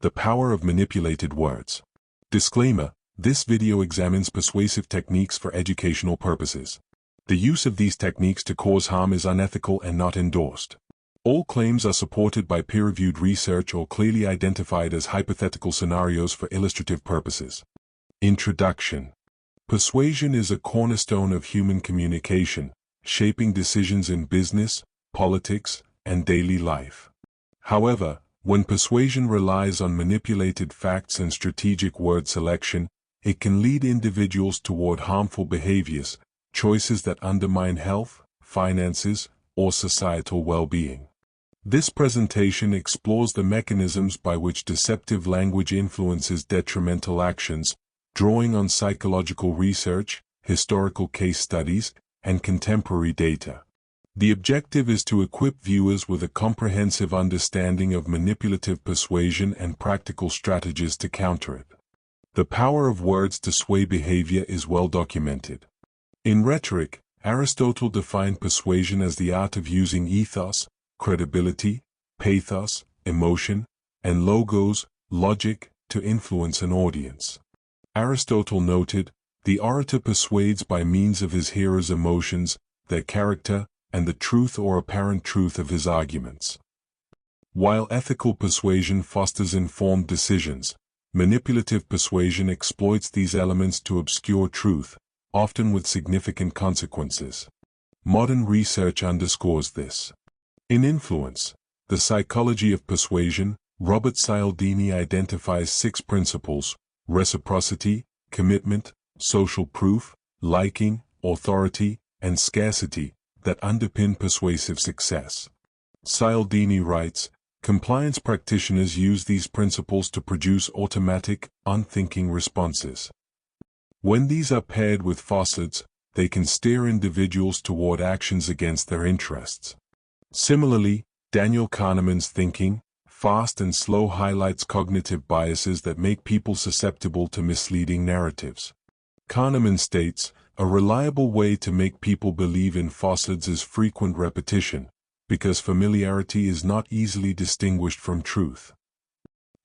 The power of manipulated words. Disclaimer: this video examines persuasive techniques for educational purposes. The use of these techniques to cause harm is unethical and not endorsed. All claims are supported by peer-reviewed research or clearly identified as hypothetical scenarios for illustrative purposes. Introduction. Persuasion is a cornerstone of human communication, shaping decisions in business, politics, and daily life. However, when persuasion relies on manipulated facts and strategic word selection, it can lead individuals toward harmful behaviors, choices that undermine health, finances, or societal well-being. This presentation explores the mechanisms by which deceptive language influences detrimental actions, drawing on psychological research, historical case studies, and contemporary data. The objective is to equip viewers with a comprehensive understanding of manipulative persuasion and practical strategies to counter it. The power of words to sway behavior is well documented. In rhetoric, Aristotle defined persuasion as the art of using ethos, credibility, pathos, emotion, and logos, logic, to influence an audience. Aristotle noted, "The orator persuades by means of his hearers' emotions, their character, and the truth or apparent truth of his arguments." While ethical persuasion fosters informed decisions, manipulative persuasion exploits these elements to obscure truth, often with significant consequences. Modern research underscores this. In Influence, The Psychology of Persuasion, Robert Cialdini identifies 6 principles: reciprocity, commitment, social proof, liking, authority, and scarcity, that underpin persuasive success. Cialdini writes, "Compliance practitioners use these principles to produce automatic, unthinking responses. When these are paired with facades, they can steer individuals toward actions against their interests." Similarly, Daniel Kahneman's thinking, fast and slow, highlights cognitive biases that make people susceptible to misleading narratives. Kahneman states, "A reliable way to make people believe in falsehoods is frequent repetition, because familiarity is not easily distinguished from truth."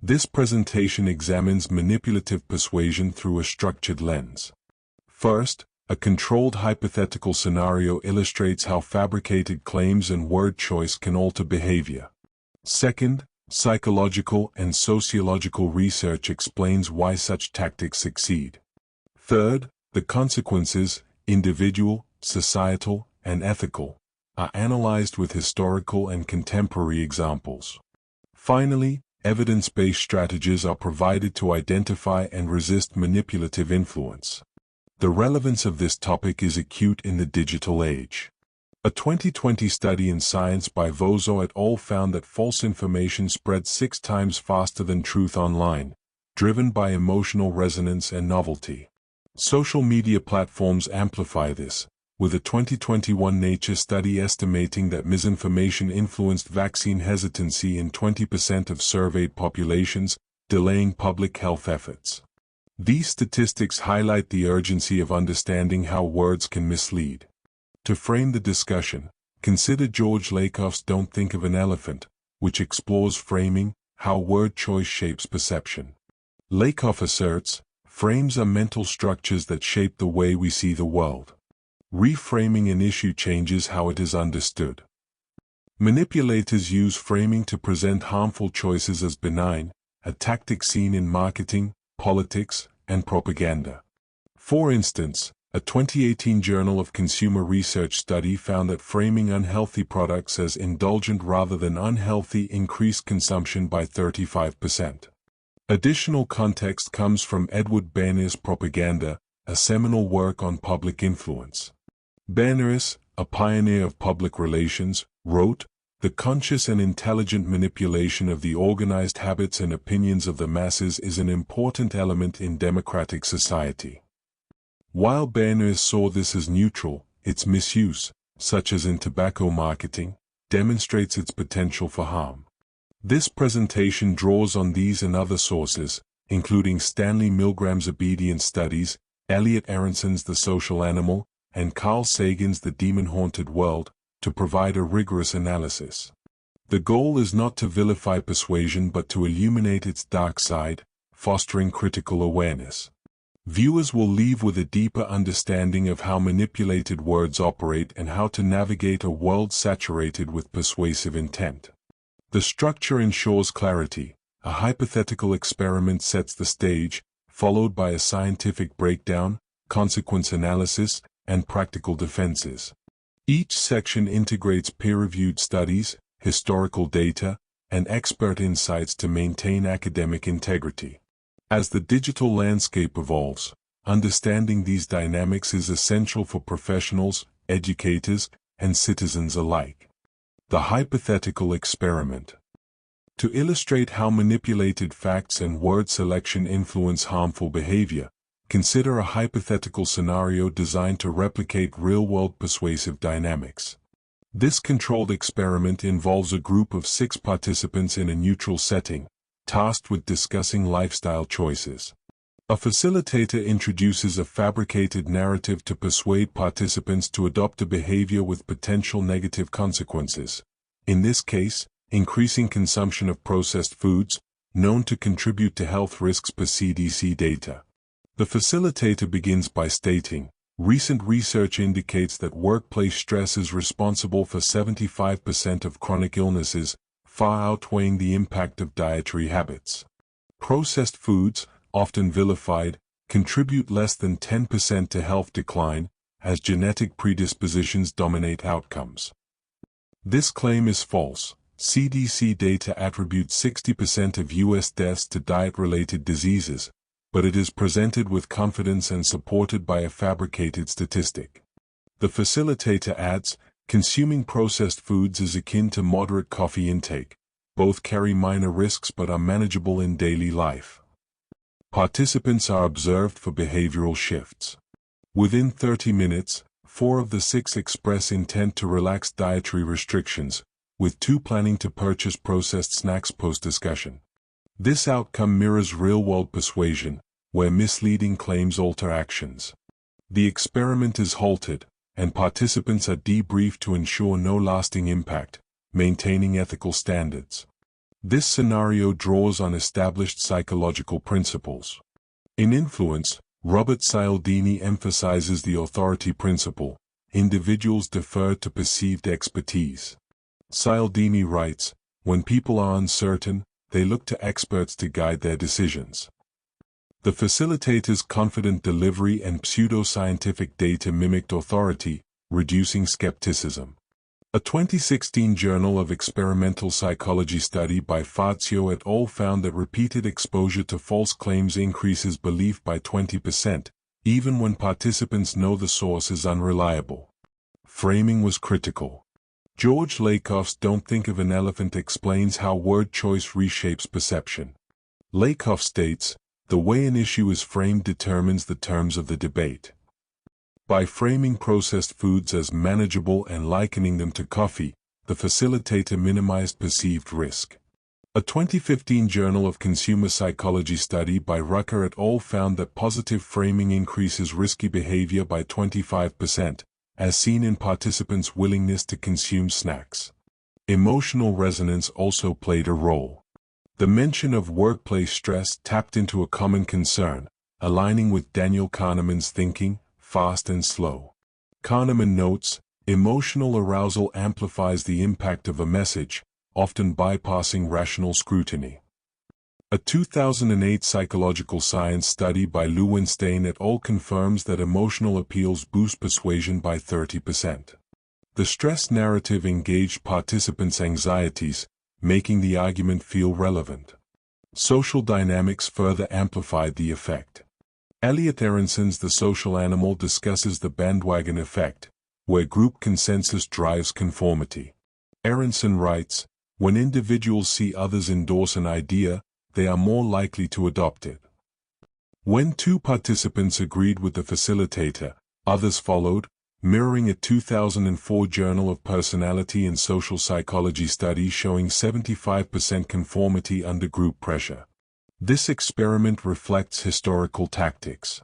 This presentation examines manipulative persuasion through a structured lens. First, a controlled hypothetical scenario illustrates how fabricated claims and word choice can alter behavior. Second, psychological and sociological research explains why such tactics succeed. Third, the consequences, individual, societal, and ethical, are analyzed with historical and contemporary examples. Finally, evidence-based strategies are provided to identify and resist manipulative influence. The relevance of this topic is acute in the digital age. A 2020 study in Science by Vozo et al. Found that false information spreads 6 times faster than truth online, driven by emotional resonance and novelty. Social media platforms amplify this, with a 2021 Nature study estimating that misinformation influenced vaccine hesitancy in 20% of surveyed populations, delaying public health efforts. These statistics highlight the urgency of understanding how words can mislead. To frame the discussion, consider George Lakoff's "Don't Think of an Elephant," which explores framing, how word choice shapes perception. Lakoff asserts, "Frames are mental structures that shape the way we see the world. Reframing an issue changes how it is understood." Manipulators use framing to present harmful choices as benign, a tactic seen in marketing, politics, and propaganda. For instance, a 2018 Journal of Consumer Research study found that framing unhealthy products as indulgent rather than unhealthy increased consumption by 35%. Additional context comes from Edward Bernays' Propaganda, a seminal work on public influence. Bernays, a pioneer of public relations, wrote, "The conscious and intelligent manipulation of the organized habits and opinions of the masses is an important element in democratic society." While Bernays saw this as neutral, its misuse, such as in tobacco marketing, demonstrates its potential for harm. This presentation draws on these and other sources, including Stanley Milgram's obedience studies, Elliot Aronson's The Social Animal, and Carl Sagan's The Demon-Haunted World, to provide a rigorous analysis. The goal is not to vilify persuasion but to illuminate its dark side, fostering critical awareness. Viewers will leave with a deeper understanding of how manipulated words operate and how to navigate a world saturated with persuasive intent. The structure ensures clarity. A hypothetical experiment sets the stage, followed by a scientific breakdown, consequence analysis, and practical defenses. Each section integrates peer-reviewed studies, historical data, and expert insights to maintain academic integrity. As the digital landscape evolves, understanding these dynamics is essential for professionals, educators, and citizens alike. The hypothetical experiment. To illustrate how manipulated facts and word selection influence harmful behavior, consider a hypothetical scenario designed to replicate real-world persuasive dynamics. This controlled experiment involves a group of 6 participants in a neutral setting, tasked with discussing lifestyle choices. A facilitator introduces a fabricated narrative to persuade participants to adopt a behavior with potential negative consequences. In this case, increasing consumption of processed foods, known to contribute to health risks per CDC data. The facilitator begins by stating, recent research indicates that workplace stress is responsible for 75% of chronic illnesses, far outweighing the impact of dietary habits. Processed foods, often vilified, contribute less than 10% to health decline, as genetic predispositions dominate outcomes. This claim is false. CDC data attributes 60% of U.S. deaths to diet-related diseases, but it is presented with confidence and supported by a fabricated statistic. The facilitator adds, consuming processed foods is akin to moderate coffee intake. Both carry minor risks but are manageable in daily life. Participants are observed for behavioral shifts. Within 30 minutes, 4 of the 6 express intent to relax dietary restrictions, with 2 planning to purchase processed snacks post-discussion. This outcome mirrors real-world persuasion, where misleading claims alter actions. The experiment is halted, and participants are debriefed to ensure no lasting impact, maintaining ethical standards. This scenario draws on established psychological principles. In Influence, Robert Cialdini emphasizes the authority principle. Individuals defer to perceived expertise. Cialdini writes, when people are uncertain, they look to experts to guide their decisions. The facilitator's confident delivery and pseudo-scientific data mimicked authority, reducing skepticism. A 2016 Journal of Experimental Psychology study by Fazio et al. Found that repeated exposure to false claims increases belief by 20%, even when participants know the source is unreliable. Framing was critical. George Lakoff's "Don't Think of an Elephant" explains how word choice reshapes perception. Lakoff states, the way an issue is framed determines the terms of the debate. By framing processed foods as manageable and likening them to coffee, the facilitator minimized perceived risk. A 2015 Journal of Consumer Psychology study by Rucker et al. Found that positive framing increases risky behavior by 25%, as seen in participants' willingness to consume snacks. Emotional resonance also played a role. The mention of workplace stress tapped into a common concern, aligning with Daniel Kahneman's thinking, fast and slow. Kahneman notes, emotional arousal amplifies the impact of a message, often bypassing rational scrutiny. A 2008 psychological science study by Lewinstein et al. Confirms that emotional appeals boost persuasion by 30%. The stress narrative engaged participants' anxieties, making the argument feel relevant. Social dynamics further amplified the effect. Elliot Aronson's The Social Animal discusses the bandwagon effect, where group consensus drives conformity. Aronson writes, when individuals see others endorse an idea, they are more likely to adopt it. When 2 participants agreed with the facilitator, others followed, mirroring a 2004 Journal of Personality and Social Psychology study showing 75% conformity under group pressure. This experiment reflects historical tactics.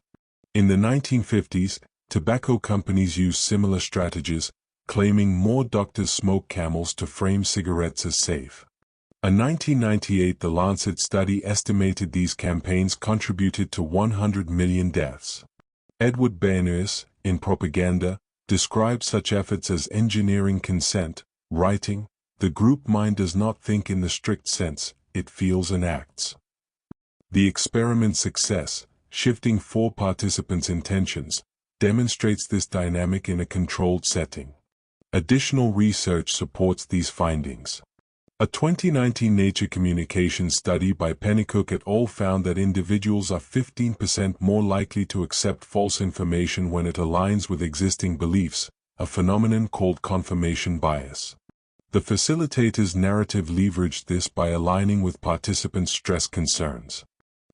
In the 1950s, tobacco companies used similar strategies, claiming more doctors smoke Camels to frame cigarettes as safe. A 1998 The Lancet study estimated these campaigns contributed to 100 million deaths. Edward Bernays, in Propaganda, described such efforts as engineering consent, writing, "The group mind does not think in the strict sense, it feels and acts." The experiment's success, shifting 4 participants' intentions, demonstrates this dynamic in a controlled setting. Additional research supports these findings. A 2019 Nature Communications study by Pennycook et al. Found that individuals are 15% more likely to accept false information when it aligns with existing beliefs, a phenomenon called confirmation bias. The facilitator's narrative leveraged this by aligning with participants' stress concerns.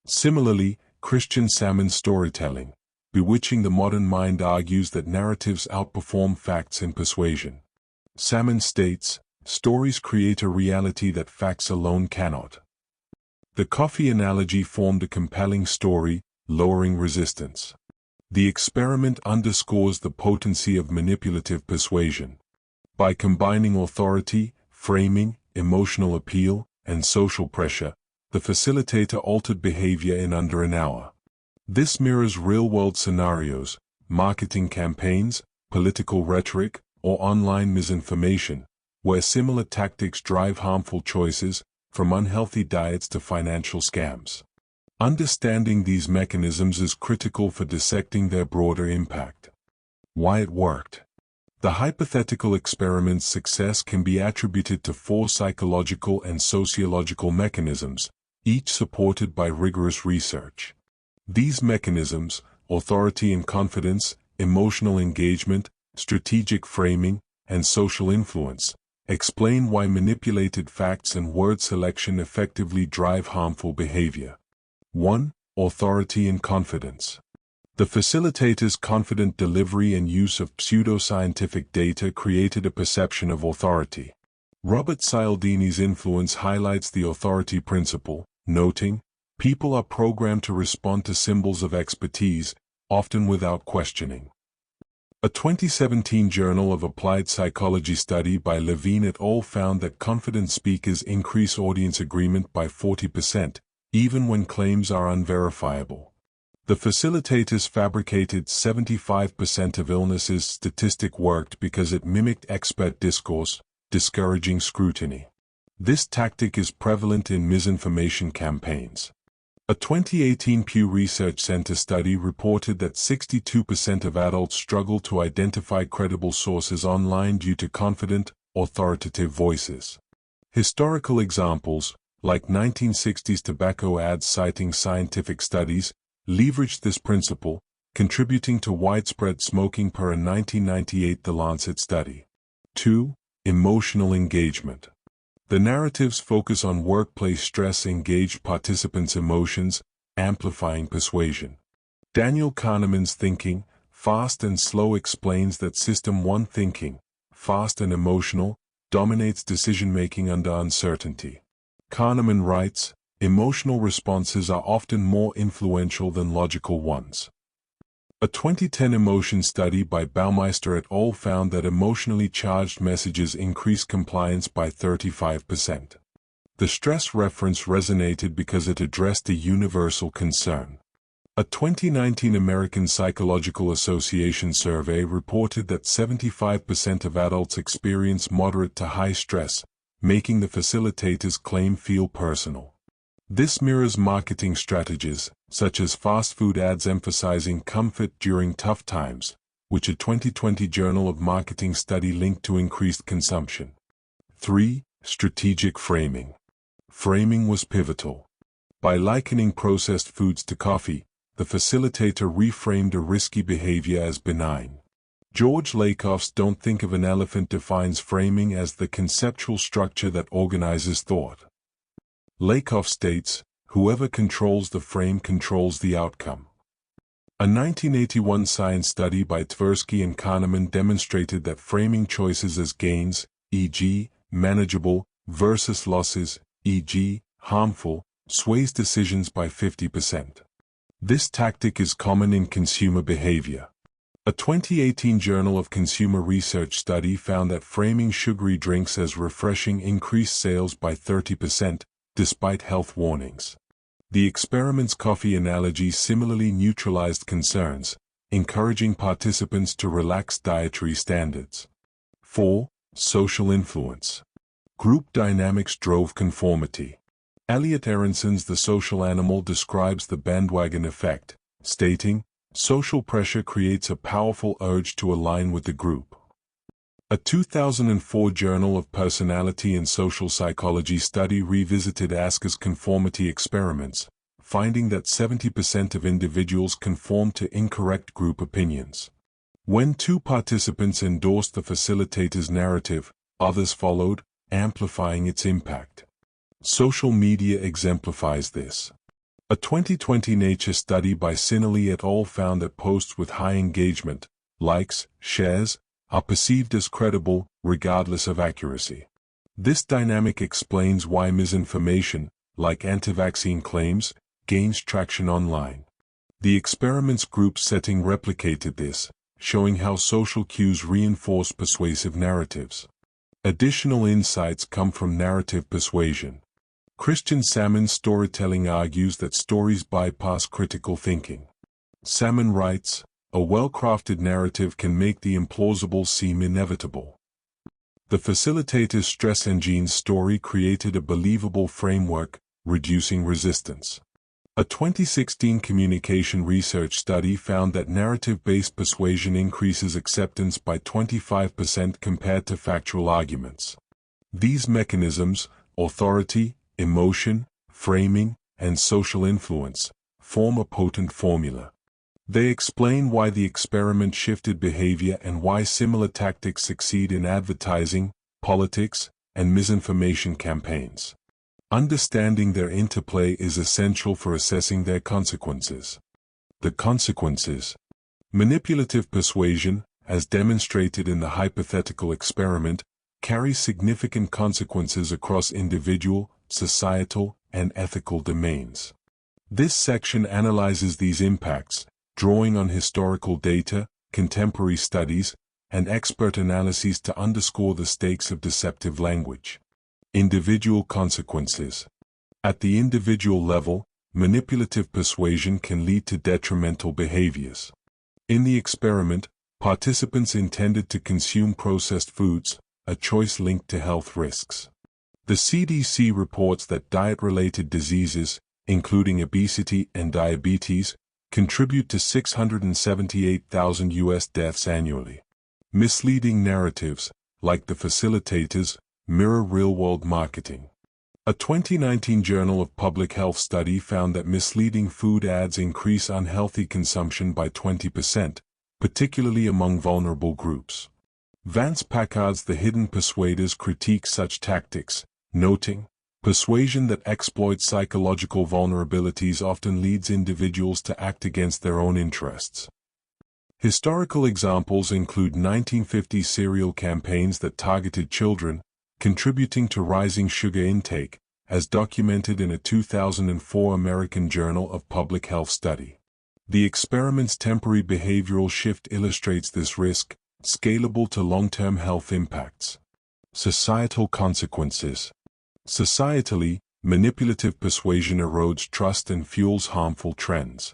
Similarly, Christian Salmon's storytelling, Bewitching the Modern Mind, argues that narratives outperform facts in persuasion. Salmon states, "Stories create a reality that facts alone cannot." The coffee analogy formed a compelling story, lowering resistance. The experiment underscores the potency of manipulative persuasion. By combining authority, framing, emotional appeal, and social pressure, the facilitator altered behavior in under an hour. This mirrors real-world scenarios, marketing campaigns, political rhetoric, or online misinformation, where similar tactics drive harmful choices, from unhealthy diets to financial scams. Understanding these mechanisms is critical for dissecting their broader impact. Why it worked. The hypothetical experiment's success can be attributed to 4 psychological and sociological mechanisms, each supported by rigorous research. These mechanisms, authority and confidence, emotional engagement, strategic framing, and social influence, explain why manipulated facts and word selection effectively drive harmful behavior. 1. Authority and confidence. The facilitator's confident delivery and use of pseudoscientific data created a perception of authority. Robert Cialdini's influence highlights the authority principle, noting, "People are programmed to respond to symbols of expertise, often without questioning." A 2017 Journal of Applied Psychology study by Levine et al. Found that confident speakers increase audience agreement by 40%, even when claims are unverifiable. The facilitators fabricated 75% of illnesses statistic worked because it mimicked expert discourse, discouraging scrutiny. This tactic is prevalent in misinformation campaigns. A 2018 Pew Research Center study reported that 62% of adults struggle to identify credible sources online due to confident, authoritative voices. Historical examples, like 1960s tobacco ads citing scientific studies, leveraged this principle, contributing to widespread smoking per a 1998 The Lancet study. 2. Emotional engagement. The narratives focus on workplace stress engaged participants' emotions, amplifying persuasion. Daniel Kahneman's Thinking, Fast and Slow explains that System 1 thinking, fast and emotional, dominates decision-making under uncertainty. Kahneman writes, "Emotional responses are often more influential than logical ones." A 2010 emotion study by Baumeister et al. Found that emotionally charged messages increase compliance by 35%. The stress reference resonated because it addressed a universal concern. A 2019 American Psychological Association survey reported that 75% of adults experience moderate to high stress, making the facilitator's claim feel personal. This mirrors marketing strategies, such as fast food ads emphasizing comfort during tough times, which a 2020 Journal of Marketing study linked to increased consumption. 3. Strategic framing. Framing was pivotal. By likening processed foods to coffee, the facilitator reframed a risky behavior as benign. George Lakoff's "Don't Think of an Elephant" defines framing as the conceptual structure that organizes thought. Lakoff states, "Whoever controls the frame controls the outcome." A 1981 science study by Tversky and Kahneman demonstrated that framing choices as gains, e.g., manageable, versus losses, e.g., harmful, sways decisions by 50%. This tactic is common in consumer behavior. A 2018 Journal of Consumer Research study found that framing sugary drinks as refreshing increased sales by 30%, despite health warnings. The experiment's coffee analogy similarly neutralized concerns, encouraging participants to relax dietary standards. 4. Social influence. Group dynamics drove conformity. Elliot Aronson's The Social Animal describes the bandwagon effect, stating, "Social pressure creates a powerful urge to align with the group." A 2004 Journal of Personality and Social Psychology study revisited Asker's conformity experiments, finding that 70% of individuals conformed to incorrect group opinions. When two participants endorsed the facilitator's narrative, others followed, amplifying its impact. Social media exemplifies this. A 2020 Nature study by Sinelli et al. Found that posts with high engagement, likes, shares, are perceived as credible, regardless of accuracy. This dynamic explains why misinformation, like anti-vaccine claims, gains traction online. The experiment's group setting replicated this, showing how social cues reinforce persuasive narratives. Additional insights come from narrative persuasion. Christian Salmon's storytelling argues that stories bypass critical thinking. Salmon writes, "A well-crafted narrative can make the implausible seem inevitable." The facilitator's stress engine's story created a believable framework, reducing resistance. A 2016 communication research study found that narrative-based persuasion increases acceptance by 25% compared to factual arguments. These mechanisms, authority, emotion, framing, and social influence, form a potent formula. They explain why the experiment shifted behavior and why similar tactics succeed in advertising, politics, and misinformation campaigns. Understanding their interplay is essential for assessing their consequences. The consequences. Manipulative persuasion, as demonstrated in the hypothetical experiment, carries significant consequences across individual, societal, and ethical domains. This section analyzes these impacts, drawing on historical data, contemporary studies, and expert analyses to underscore the stakes of deceptive language. Individual consequences. At the individual level, manipulative persuasion can lead to detrimental behaviors. In the experiment, participants intended to consume processed foods, a choice linked to health risks. The CDC reports that diet-related diseases, including obesity and diabetes, contribute to 678,000 U.S. deaths annually. Misleading narratives, like the facilitators, mirror real-world marketing. A 2019 Journal of Public Health study found that misleading food ads increase unhealthy consumption by 20%, particularly among vulnerable groups. Vance Packard's The Hidden Persuaders critique such tactics, noting, "Persuasion that exploits psychological vulnerabilities often leads individuals to act against their own interests." Historical examples include 1950s cereal campaigns that targeted children, contributing to rising sugar intake, as documented in a 2004 American Journal of Public Health study. The experiment's temporary behavioral shift illustrates this risk, scalable to long-term health impacts. Societal consequences. Societally, manipulative persuasion erodes trust and fuels harmful trends.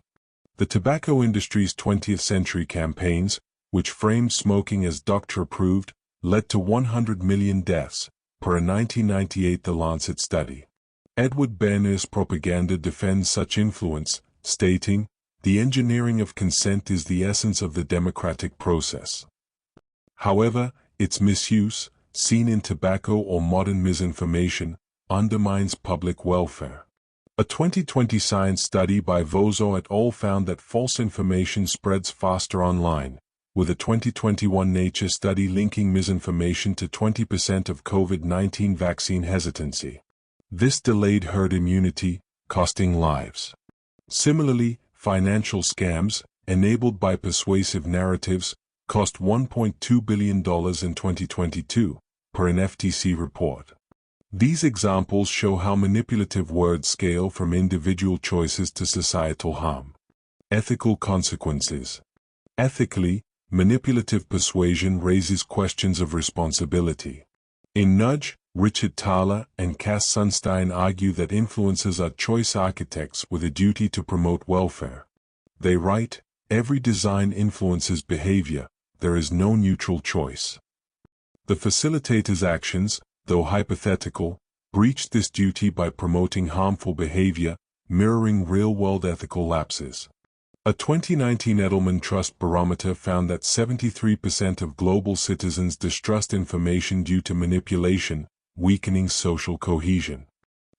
The tobacco industry's 20th century campaigns, which framed smoking as doctor-approved, led to 100 million deaths, per a 1998 The Lancet study. Edward Berner's propaganda defends such influence, stating, "The engineering of consent is the essence of the democratic process." However, its misuse, seen in tobacco or modern misinformation, undermines public welfare. A 2020 science study by Vozo et al. Found that false information spreads faster online, with a 2021 Nature study linking misinformation to 20% of COVID-19 vaccine hesitancy. This delayed herd immunity, costing lives. Similarly, financial scams, enabled by persuasive narratives, cost $1.2 billion in 2022, per an FTC report. These examples show how manipulative words scale from individual choices to societal harm. Ethical consequences. Ethically, Manipulative persuasion raises questions of responsibility. In Nudge, Richard Thaler and Cass Sunstein argue that influencers are choice architects with a duty to promote welfare. They write, "Every design influences behavior, there is no neutral choice." The facilitator's actions, though hypothetical, breached this duty by promoting harmful behavior, mirroring real-world ethical lapses. A 2019 Edelman Trust Barometer found that 73% of global citizens distrust information due to manipulation, weakening social cohesion.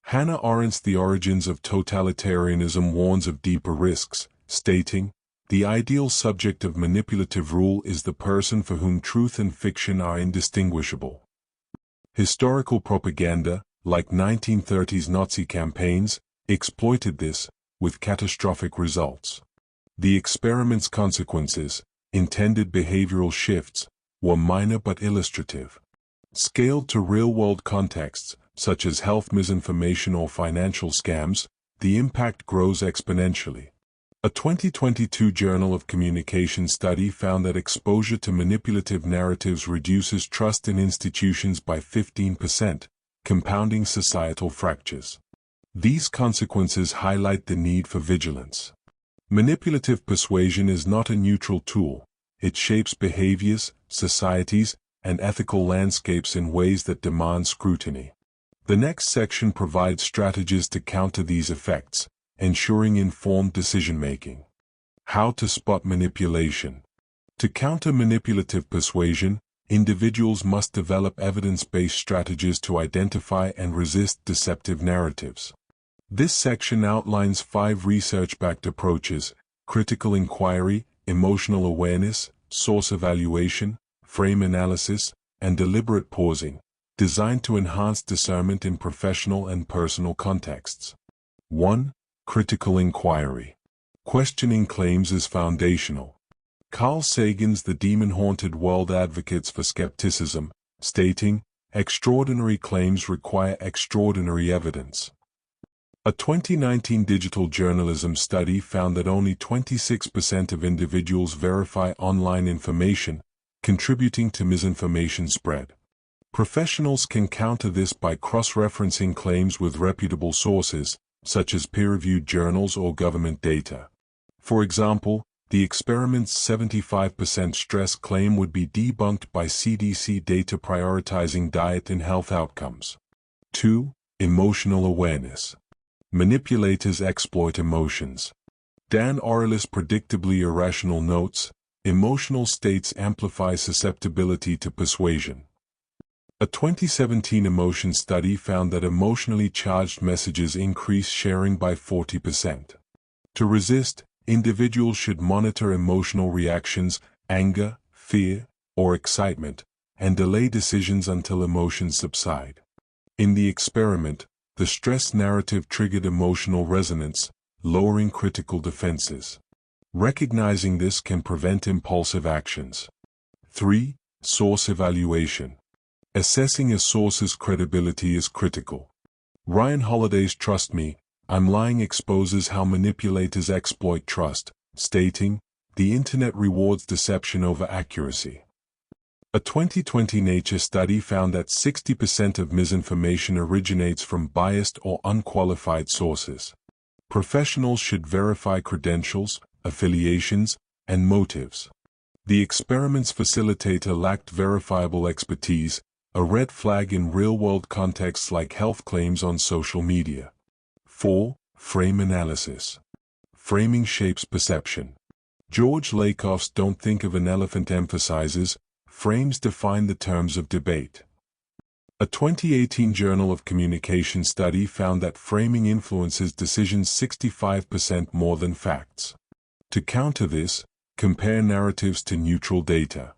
Hannah Arendt's The Origins of Totalitarianism warns of deeper risks, stating, "The ideal subject of manipulative rule is the person for whom truth and fiction are indistinguishable." Historical propaganda, like 1930s Nazi campaigns, exploited this, with catastrophic results. The experiment's consequences, intended behavioral shifts, were minor but illustrative. Scaled to real-world contexts, such as health misinformation or financial scams, the impact grows exponentially. A 2022 Journal of Communication study found that exposure to manipulative narratives reduces trust in institutions by 15%, compounding societal fractures. These consequences highlight the need for vigilance. Manipulative persuasion is not a neutral tool. It shapes behaviors, societies, and ethical landscapes in ways that demand scrutiny. The next section provides strategies to counter these effects, ensuring informed decision-making. How to spot manipulation. To counter manipulative persuasion, individuals must develop evidence-based strategies to identify and resist deceptive narratives. This section outlines 5 research-backed approaches: critical inquiry, emotional awareness, source evaluation, frame analysis, and deliberate pausing, designed to enhance discernment in professional and personal contexts. 1. Critical inquiry. Questioning claims is foundational. Carl Sagan's The Demon-Haunted World advocates for skepticism, stating, "Extraordinary claims require extraordinary evidence." A 2019 digital journalism study found that only 26% of individuals verify online information, contributing to misinformation spread. Professionals can counter this by cross-referencing claims with reputable sources, such as peer-reviewed journals or government data. For example, the experiment's 75% stress claim would be debunked by CDC data prioritizing diet and health outcomes. 2. Emotional awareness. Manipulators exploit emotions. Dan Orlis predictably irrational notes, "Emotional states amplify susceptibility to persuasion." A 2017 emotion study found that emotionally charged messages increase sharing by 40%. To resist, individuals should monitor emotional reactions, anger, fear, or excitement, and delay decisions until emotions subside. In the experiment, the stress narrative triggered emotional resonance, lowering critical defenses. Recognizing this can prevent impulsive actions. 3. Source evaluation. Assessing a source's credibility is critical. Ryan Holiday's "Trust Me, I'm Lying" exposes how manipulators exploit trust, stating, "The internet rewards deception over accuracy." A 2020 Nature study found that 60% of misinformation originates from biased or unqualified sources. Professionals should verify credentials, affiliations, and motives. The experiment's facilitator lacked verifiable expertise, a red flag in real-world contexts like health claims on social media. 4. Frame analysis. Framing shapes perception. George Lakoff's "Don't Think of an Elephant" emphasizes, frames define the terms of debate. A 2018 Journal of Communication study found that framing influences decisions 65% more than facts. To counter this, compare narratives to neutral data.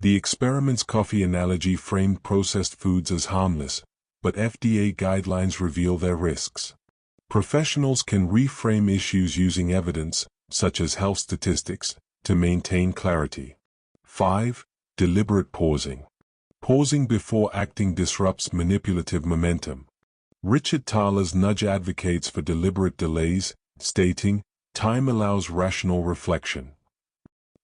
The experiment's coffee analogy framed processed foods as harmless, but FDA guidelines reveal their risks. Professionals can reframe issues using evidence, such as health statistics, to maintain clarity. 5. Deliberate pausing. Pausing before acting disrupts manipulative momentum. Richard Thaler's Nudge advocates for deliberate delays, stating, "Time allows rational reflection."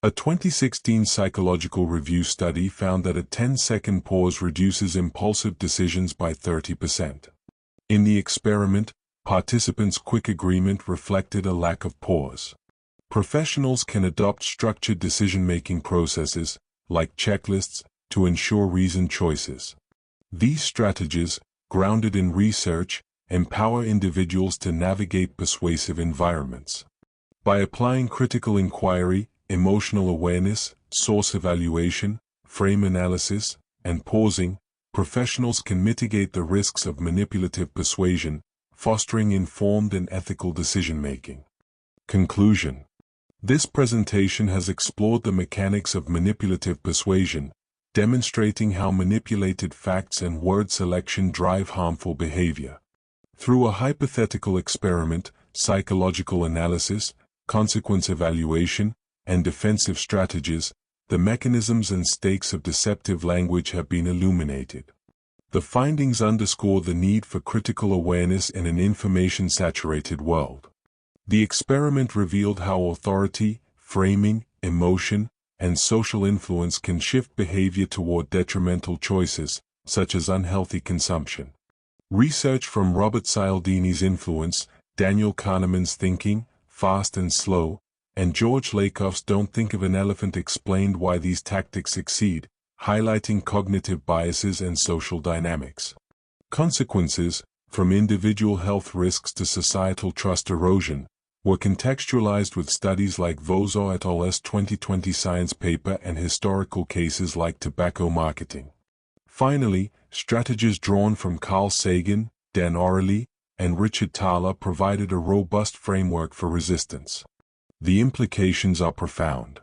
A 2016 psychological review study found that a 10-second pause reduces impulsive decisions by 30%. In the experiment, participants' quick agreement reflected a lack of pause. Professionals can adopt structured decision-making processes, like checklists, to ensure reasoned choices. These strategies, grounded in research, empower individuals to navigate persuasive environments. By applying critical inquiry, emotional awareness, source evaluation, frame analysis, and pausing, professionals can mitigate the risks of manipulative persuasion, fostering informed and ethical decision-making. Conclusion. This presentation has explored the mechanics of manipulative persuasion, demonstrating how manipulated facts and word selection drive harmful behavior. Through a hypothetical experiment, psychological analysis, consequence evaluation, and defensive strategies, the mechanisms and stakes of deceptive language have been illuminated. The findings underscore the need for critical awareness in an information-saturated world. The experiment revealed how authority, framing, emotion, and social influence can shift behavior toward detrimental choices, such as unhealthy consumption. Research from Robert Cialdini's Influence, Daniel Kahneman's Thinking, Fast and Slow, and George Lakoff's Don't Think of an Elephant explained why these tactics succeed, highlighting cognitive biases and social dynamics. Consequences, from individual health risks to societal trust erosion, were contextualized with studies like Vozo et al.'s 2020 science paper and historical cases like tobacco marketing. Finally, strategies drawn from Carl Sagan, Dan Ariely, and Richard Thaler provided a robust framework for resistance. The implications are profound.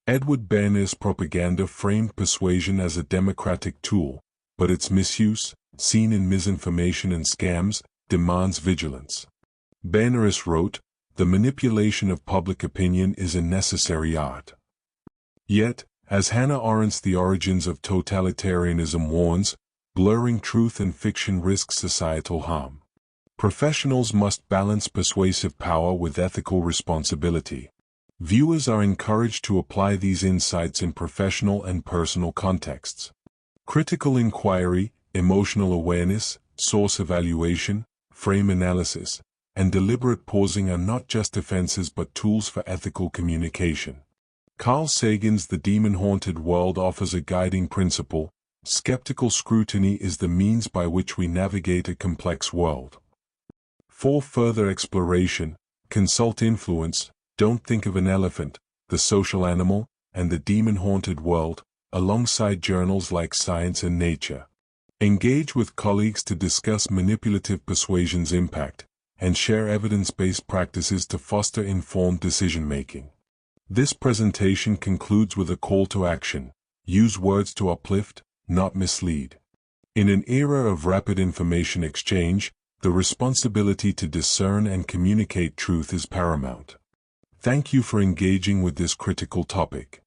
Edward Bernays' propaganda framed persuasion as a democratic tool, but its misuse, seen in misinformation and scams, demands vigilance. Bernays wrote, "The manipulation of public opinion is a necessary art." Yet, as Hannah Arendt's The Origins of Totalitarianism warns, blurring truth and fiction risks societal harm. Professionals must balance persuasive power with ethical responsibility. Viewers are encouraged to apply these insights in professional and personal contexts. Critical inquiry, emotional awareness, source evaluation, frame analysis, and deliberate pausing are not just defenses but tools for ethical communication. Carl Sagan's The Demon-Haunted World offers a guiding principle: skeptical scrutiny is the means by which we navigate a complex world. For further exploration, consult Influence, Don't Think of an Elephant, The Social Animal, and The Demon-Haunted World, alongside journals like Science and Nature. Engage with colleagues to discuss manipulative persuasion's impact, and share evidence-based practices to foster informed decision-making. This presentation concludes with a call to action: use words to uplift, not mislead. In an era of rapid information exchange, the responsibility to discern and communicate truth is paramount. Thank you for engaging with this critical topic.